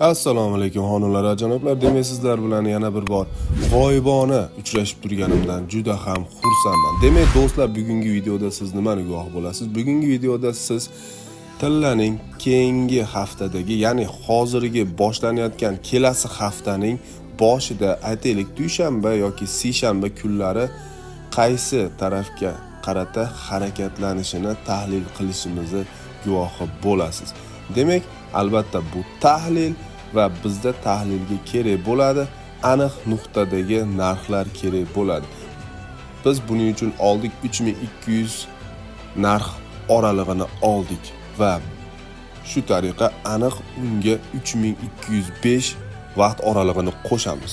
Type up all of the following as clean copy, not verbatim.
Assalomu alaykum xonimlar va janoblar. Demak, sizlar bilan yana bir bor g'oyibona uchrashib turganimdan juda ham xursandman. Demak, do'stlar, bugungi videoda siz nimani guvoh bo'lasiz? Bugungi videoda siz tillaning keyingi haftadagi, ya'ni hozirgi boshlanayotgan kelasi haftaning boshida, aytaylik, dushanba yoki seshanba kunlari qaysi tarafga qarata harakatlanishini tahlil qilishimizni guvohi bo'lasiz. Demak, albatta bu tahlil va bizda tahlilga kerak bo'ladi, aniq nuqtadagi narxlar kerak bo'ladi. Biz buning uchun oldik 3200 narx oralig'ini oldik va shu tariqa aniq unga 3205 vaqt oralig'ini qo'shamiz.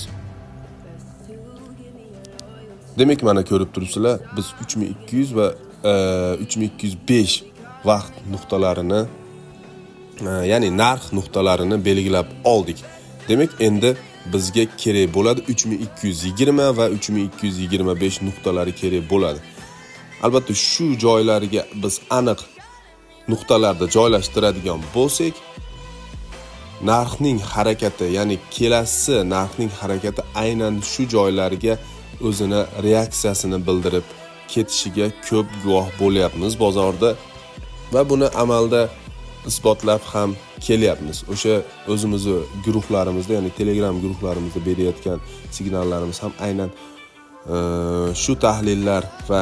Demak, mana ko'rib turibsizlar, biz 3200 va 3205 vaqt nuqtalarini, ya'ni narx nuqtalarini belgilab oldik. Demak, endi bizga kerak bo'ladi 3220 va 3225 nuqtalari kerak bo'ladi. Albatta, shu joylarga biz aniq nuqtalarda joylashtiradigan bo'lsak, narxning harakati, ya'ni kelasi narxning harakati aynan shu joylarga o'zini reaksiyasini bildirib ketishiga ko'p guvoh bo'lyapmiz bozorda va buni amalda isbotlab ham kelyapmiz. O'sha o'zimizni guruhlarimizda, ya'ni Telegram guruhlarimizda berayotgan signallarimiz ham aynan shu tahlillar va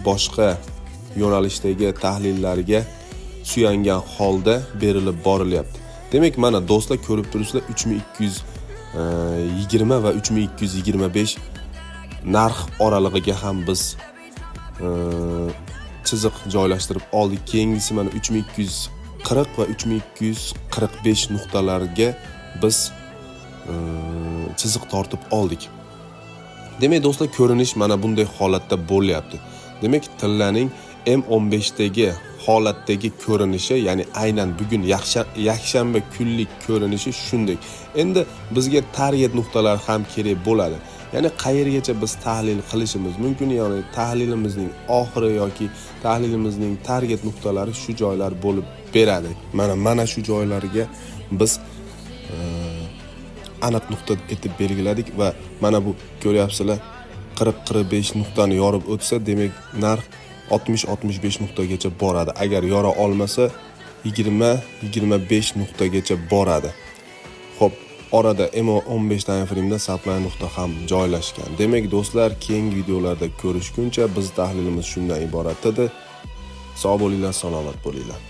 boshqa yo'nalishdagi tahlillarga suyangan holda berilib borilyapti. Demak, mana do'stlar, ko'rib turibsizlar, 3220 va 3225 narx oralig'iga ham biz chiziq joylashtirib oldik. Keyingisi mana 3240 va 3245 nuqtalarga biz chiziq tortib oldik. Demak, do'stlar, ko'rinish mana bunday holatda bo'lyapti. Demak, tillaning M15dagi holatdagi ko'rinishi, ya'ni aynan bugun yakshanba kunlik ko'rinishi shunday. Endi bizga target nuqtalar ham kerak bo'ladi. Ya'ni qayergacha biz tahlil qilishimiz mumkin, ya'ni tahlilimizning oxiri yoki tahlilimizning target nuqtalari shu joylar bo'lib beradi. Mana shu joylarga biz aniq nuqta etib belgiladik va mana bu ko'ryapsizlar, 40-45 nuqtani yorib o'tsa, demak narx 60-65 nuqtagacha boradi. Agar yora olmasa 20-25 nuqtagacha boradi. Xo'p, orada M15 time frame'da supply nuqta ham joylashgan. Demak, do'stlar, keyingi videolarda ko'rishguncha biz tahlilimiz shundan iborat edi. Sog' bo'linglar, salomat bo'linglar.